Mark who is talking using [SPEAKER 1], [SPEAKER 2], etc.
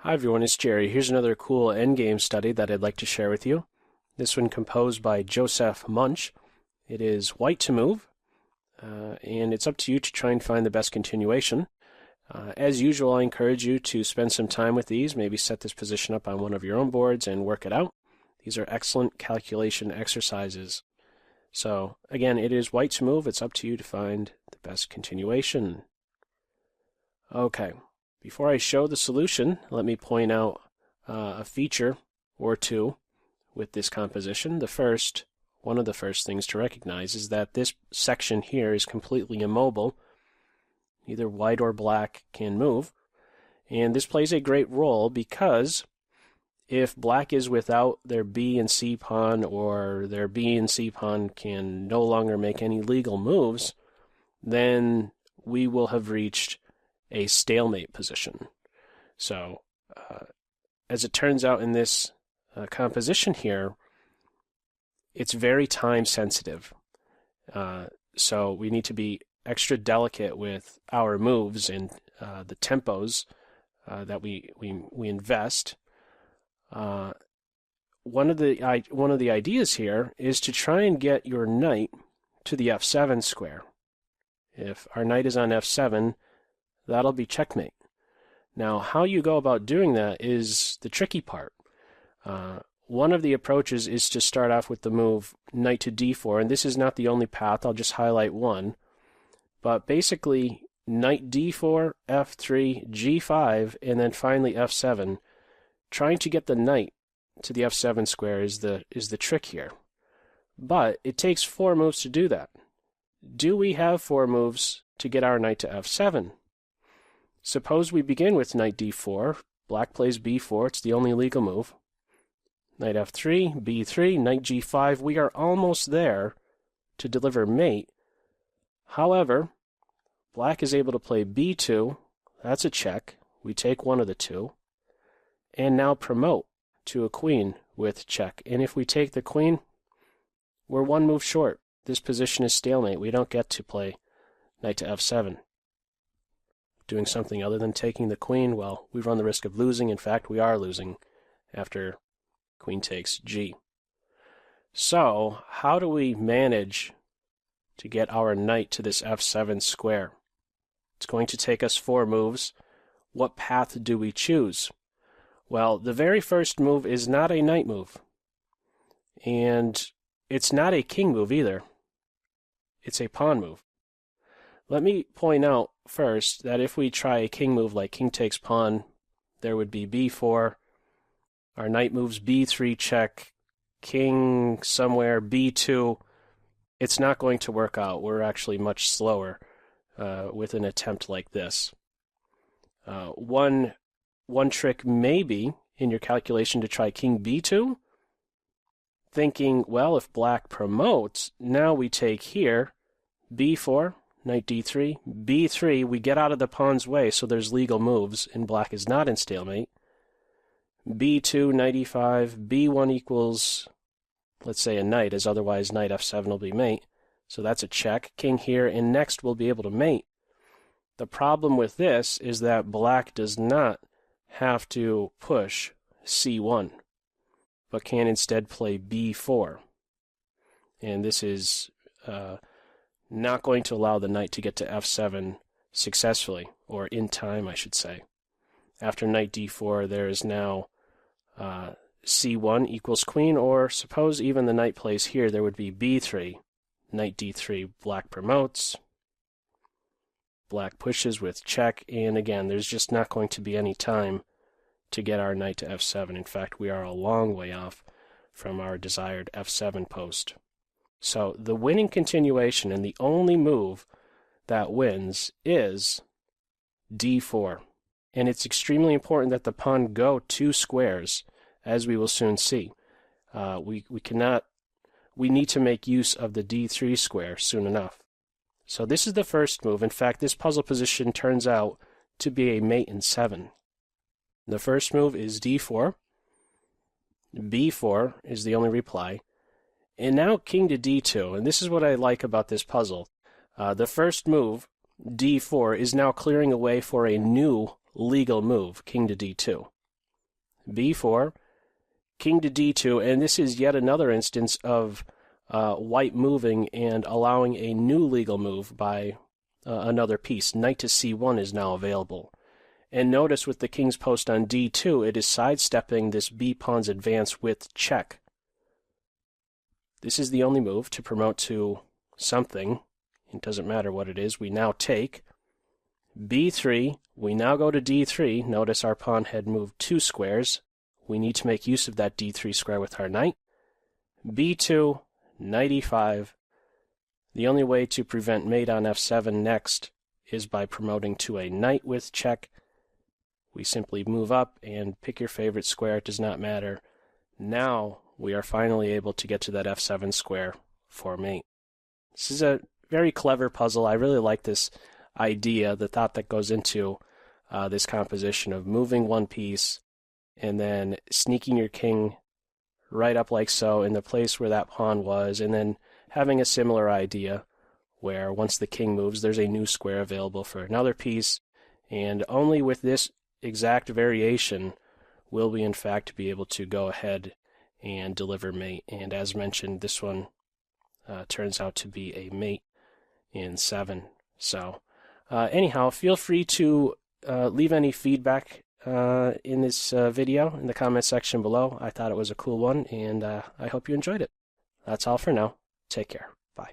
[SPEAKER 1] Hi everyone, it's Jerry. Here's another cool endgame study that I'd like to share with you. This one composed by Josef Munsch. It is white to move, and it's up to you to try and find the best continuation. As usual, I encourage you to spend some time with these, maybe set this position up on one of your own boards and work it out. These are excellent calculation exercises. So again, it is white to move. It's up to you to find the best continuation. Okay. Before I show the solution, let me point out a feature or two with this composition. One of the first things to recognize is that this section here is completely immobile. Either white or black can move. And this plays a great role because if black is without their B and C pawn, or their B and C pawn can no longer make any legal moves, then we will have reached a stalemate position. So, as it turns out in this composition here, it's very time sensitive. So we need to be extra delicate with our moves and the tempos that we invest. One of the ideas here is to try and get your knight to the F7 square. If our knight is on F7, that'll be checkmate. Now, how you go about doing that is the tricky part. One of the approaches is to start off with the move knight to d4, and this is not the only path. I'll just highlight one. But basically, knight d4, f3, g5, and then finally f7. Trying to get the knight to the f7 square is the trick here. But it takes 4 moves to do that. Do we have 4 moves to get our knight to f7? Suppose we begin with knight d4, black plays b4, it's the only legal move. Knight f3, b3, knight g5, we are almost there to deliver mate. However, black is able to play b2, that's a check, we take one of the two, and now promote to a queen with check. And if we take the queen, we're 1 move short. This position is stalemate, we don't get to play knight to f7. Doing something other than taking the queen, well, we run the risk of losing. In fact, we are losing after queen takes g. So, how do we manage to get our knight to this f7 square? It's going to take us 4 moves. What path do we choose? Well, the very first move is not a knight move. And it's not a king move either. It's a pawn move. Let me point out first that if we try a king move like king takes pawn, there would be b4, our knight moves b3 check, king somewhere, b2. It's not going to work out. We're actually much slower with an attempt like this. One trick may be in your calculation to try king b2, thinking, well, if black promotes, now we take here, b4, knight d3, b3, we get out of the pawn's way, so there's legal moves, and black is not in stalemate. b2, knight e5, b1 equals, let's say, a knight, as otherwise knight f7 will be mate. So that's a check. King here, and next we'll be able to mate. The problem with this is that black does not have to push c1, but can instead play b4. And this is not going to allow the knight to get to f7 successfully, or in time, I should say. After knight d4, there is now c1 equals queen, or suppose even the knight plays here, there would be b3, knight d3, black promotes, black pushes with check, and again, there's just not going to be any time to get our knight to f7. In fact, we are a long way off from our desired f7 post. So the winning continuation and the only move that wins is d4. And it's extremely important that the pawn go 2 squares, as we will soon see. We need to make use of the d3 square soon enough. So this is the first move. In fact, this puzzle position turns out to be a mate in 7. The first move is d4. b4 is the only reply. And now king to d2, and this is what I like about this puzzle. The first move, d4, is now clearing a way for a new legal move, king to d2. b4, king to d2, and this is yet another instance of white moving and allowing a new legal move by another piece. Knight to c1 is now available. And notice with the king's post on d2, it is sidestepping this b pawn's advance with check. This is the only move to promote to something. It doesn't matter what it is. We now take b3. We now go to d3. Notice our pawn had moved 2 squares. We need to make use of that d3 square with our knight. b2, knight e5. The only way to prevent mate on f7 next is by promoting to a knight with check. We simply move up and pick your favorite square. It does not matter. Now we are finally able to get to that f7 square for mate. This is a very clever puzzle. I really like this idea, the thought that goes into this composition of moving one piece and then sneaking your king right up like so in the place where that pawn was, and then having a similar idea where once the king moves, there's a new square available for another piece, and only with this exact variation will we in fact be able to go ahead and deliver mate. And as mentioned, this one turns out to be a mate in 7. So anyhow, feel free to leave any feedback in this video in the comment section below. I thought it was a cool one, and I hope you enjoyed it. That's all for now. Take care. Bye.